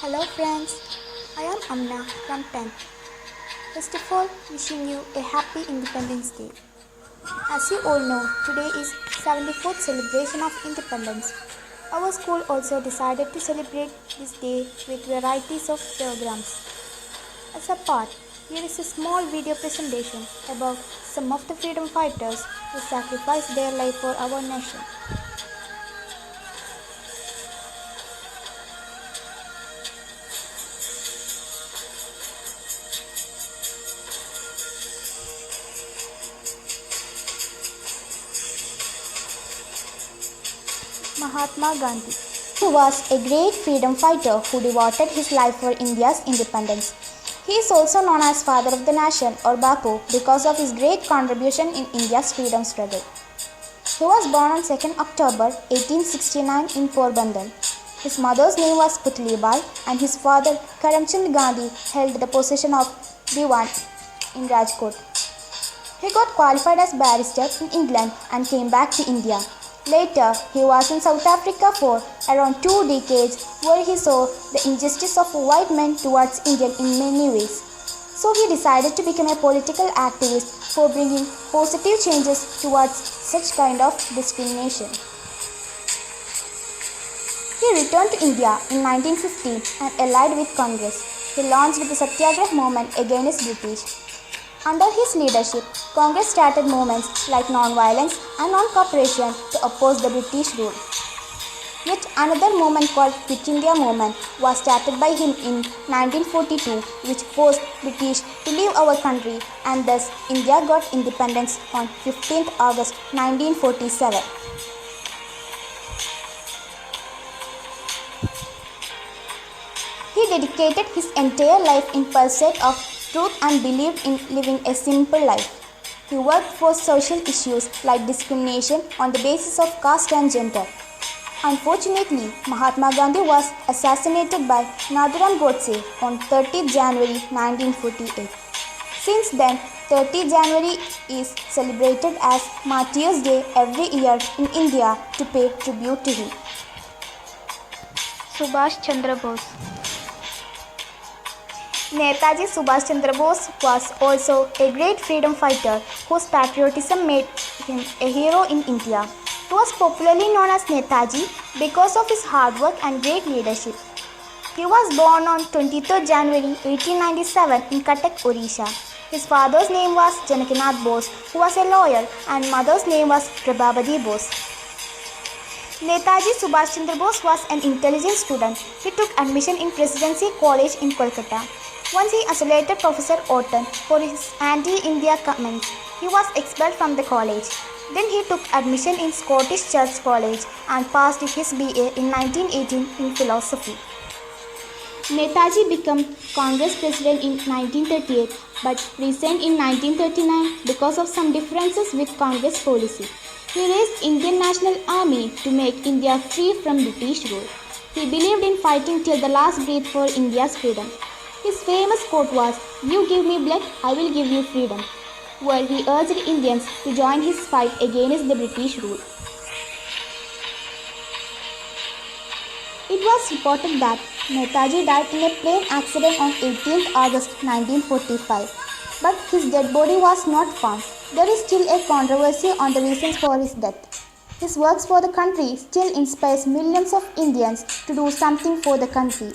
Hello friends, I am Amna from 10th. First of all, wishing you a happy Independence Day. As you all know, today is 74th celebration of independence. Our school also decided to celebrate this day with varieties of programs. As a part, here is a small video presentation about some of the freedom fighters who sacrificed their life for our nation. Mahatma Gandhi. He was a great freedom fighter who devoted his life for India's independence. He is also known as Father of the Nation or Bapu because of his great contribution in India's freedom struggle. He was born on 2nd October 1869 in Porbandar. His mother's name was Putlibai and his father Karamchand Gandhi held the position of Diwan in Rajkot. He got qualified as barrister in England and came back to India. Later, he was in South Africa for around 2 decades where he saw the injustice of white men towards Indians in many ways. So he decided to become a political activist for bringing positive changes towards such kind of discrimination. He returned to India in 1915 and allied with Congress. He launched the Satyagraha movement against British. Under his leadership, Congress started movements like non-violence and non-cooperation to oppose the British rule. Yet another movement called Quit India movement was started by him in 1942, which forced British to leave our country, and thus India got independence on 15th August 1947. He dedicated his entire life in pursuit of truth and believed in living a simple life. He worked for social issues like discrimination on the basis of caste and gender. Unfortunately, Mahatma Gandhi was assassinated by Nathuram Godse on 30th January 1948. Since then, 30th January is celebrated as Martyrs' Day every year in India to pay tribute to him. Subhash Chandra Bose. Netaji Subhash Chandra Bose was also a great freedom fighter whose patriotism made him a hero in India. He was popularly known as Netaji because of his hard work and great leadership. He was born on 23rd January 1897 in Cuttack, Odisha. His father's name was Janakinath Bose, who was a lawyer, and mother's name was Prabhavati Bose. Netaji Subhash Chandra Bose was an intelligent student. He took admission in Presidency College in Kolkata. Once he isolated Professor Orton for his anti-India comments. He was expelled from the college. Then he took admission in Scottish Church College and passed his BA in 1918 in philosophy. Netaji became Congress president in 1938 but resigned in 1939 because of some differences with Congress policy. He raised Indian National Army to make India free from British rule. He believed in fighting till the last breath for India's freedom. His famous quote was, "You give me blood, I will give you freedom," where he urged Indians to join his fight against the British rule. It was reported that Netaji died in a plane accident on 18th August 1945, but his dead body was not found. There is still a controversy on the reasons for his death. His works for the country still inspires millions of Indians to do something for the country.